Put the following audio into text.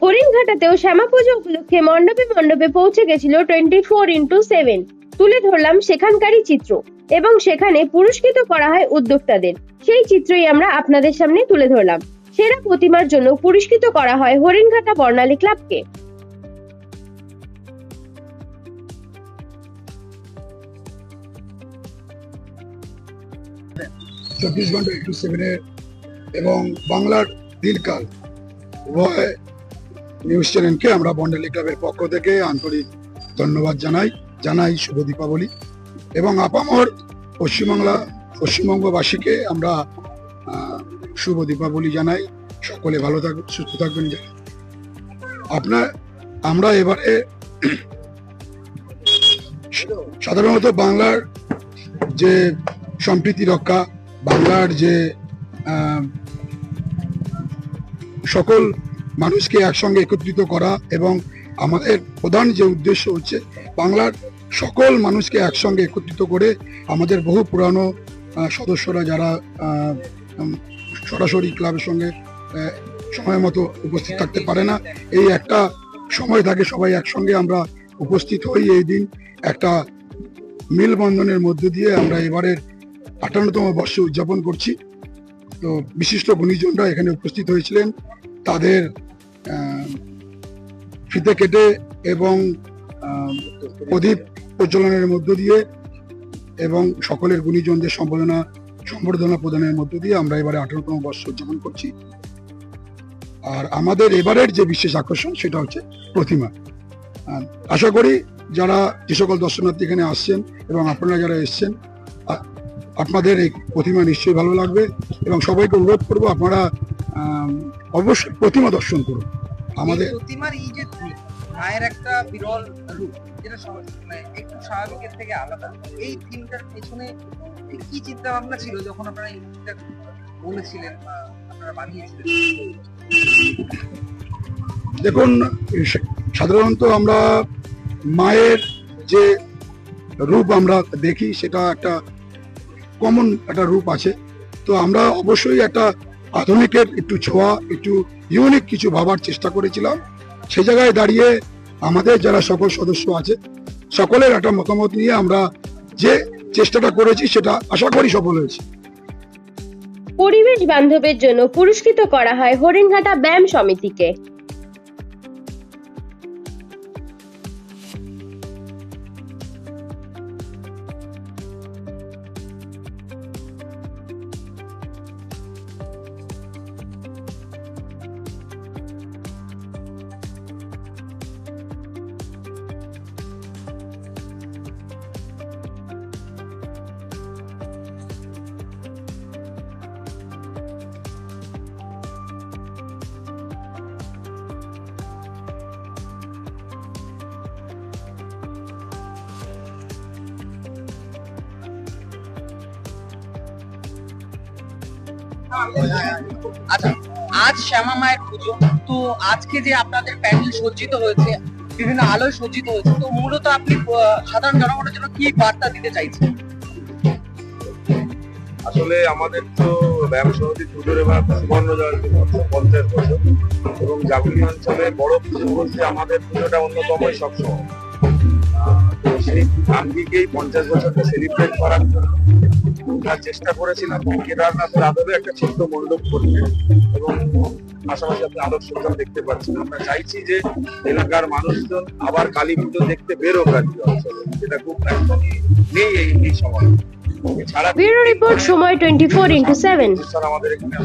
হরিণঘাটাতেও শ্যামা পুজো উপলক্ষে মণ্ডপে মণ্ডপে পৌঁছে গেছিল 24x7। তুলে ধরলাম সেখানকারই চিত্র এবং সেখানে পুরস্কৃত করা হয় উদ্যোক্তাদের। সেই চিত্রই আমরা আপনাদের সামনে তুলে ধরলাম। সেরা প্রতিমার জন্য পুরস্কৃত করা হয় হরিণঘাটা বর্ণালী ক্লাবকে। চব্বিশ ঘন্টা একটু সেভেনের এবং বাংলার দিনকাল উভয় নিউজ চ্যানেলকে আমরা বর্ণালী ক্লাবের পক্ষ থেকে আন্তরিক ধন্যবাদ জানাই শুভ দীপাবলি এবং আপামর পশ্চিমবঙ্গবাসীকে আমরা শুভ দীপাবলি জানাই। সকলে ভালো থাকবেন, সুস্থ থাকবেন। আমরা এবারে সাধারণত বাংলার যে সম্প্রীতি রক্ষা, বাংলার যে সকল মানুষকে একসঙ্গে একত্রিত করা এবং আমাদের প্রধান যে উদ্দেশ্য হচ্ছে বাংলার সকল মানুষকে একসঙ্গে একত্রিত করে আমাদের বহু পুরানো সদস্যরা যারা সরাসরি ক্লাবের সঙ্গে সময় মতো উপস্থিত থাকতে পারে না, এই একটা সময় থাকে সবাই একসঙ্গে আমরা উপস্থিত হই। এই দিন একটা মেলবন্ধনের মধ্য দিয়ে আমরা এবারের 58তম বর্ষ উদযাপন করছি। তো বিশিষ্ট গুণীজনরা এখানে উপস্থিত হয়েছিলেন, তাদের ফিতে কেটে এবং প্রদীপ প্রজ্বলনের মধ্য দিয়ে এবং সকলের গুণীজনদের সম্বর্ধনা প্রদানের মধ্য দিয়ে আমরা এবারে 58তম বর্ষ উদযাপন করছি। আর আমাদের এবারের যে বিশেষ আকর্ষণ সেটা হচ্ছে প্রতিমা। আশা করি যারা যে সকল দর্শনার্থী এখানে আসছেন এবং আপনারা যারা এসছেন, আপনাদের এই প্রতিমা নিশ্চয়ই ভালো লাগবে এবং সবাইকে অনুরোধ করবো আপনারা অবশ্যই প্রতিমা দর্শন করুন। আমাদের প্রতিমার এই যে মায়ের একটা বিরল রূপ, যেটা একটু স্বাভাবিকের থেকে আলাদা, এই থিমটার পেছনে কি চিন্তা ভাবনা ছিল যখন আপনারা এই থিমটা বলেছিলেন বা আপনারা বানিয়েছিলেন? দেখুন, সাধারণত আমরা মায়ের যে রূপ আমরা দেখি সেটা একটা কমন একটা রূপ আছে। তো আমরা অবশ্যই একটা আধুনিকের একটু ছোঁয়া, একটু ইউনিক কিছু ভাবার চেষ্টা করেছিলাম। সেই জায়গায় দাঁড়িয়ে আমাদের যারা সকল সদস্য আছে সকলের একটা মতামত নিয়ে আমরা যে চেষ্টাটা করেছি সেটা আশা করি সফল হয়েছে। পরিবেশ বান্ধবের জন্য পুরস্কৃত করা হয় হরিণঘাটা ব্যায়াম সমিতিকে। আচ্ছা, আজ শ্যামা মায়ের পুজো, তো আজকে যে আপনাদের প্যান্ডেল সজ্জিত হয়েছে, বিভিন্ন আলোয় সজ্জিত হয়েছে, তো মূলত আপনি সাধারণ জনগণের জন্য কি বার্তা দিতে চাইছেন? আসলে আমাদের তো ব্যায়াম সমিতি পুজোর এবার সুবর্ণ জয়ন্তী 50 বছর এবং জাগুলি অঞ্চলে বড় পুজো বলতে আমাদের পুজোটা অন্যতমই সবসময়। তো সেই গান্ধীকেই 50 বছরটা সেলিব্রেট করার জন্য আমরা চেষ্টা করেছিলাম কেদারনাথের আদলে একটা ছোট্ট মণ্ডপ করতে এবং পাশাপাশি আপনি আলোক সজ্জা দেখতে পাচ্ছেন। আমরা চাইছি যে এলাকার মানুষজন আবার কালী পুজো দেখতে বেরোক আর কি অঞ্চলে, যেটা খুব একদমই নেই এই সময়। ব্যুরো রিপোর্ট, সময় 24x7। আমাদের এখানে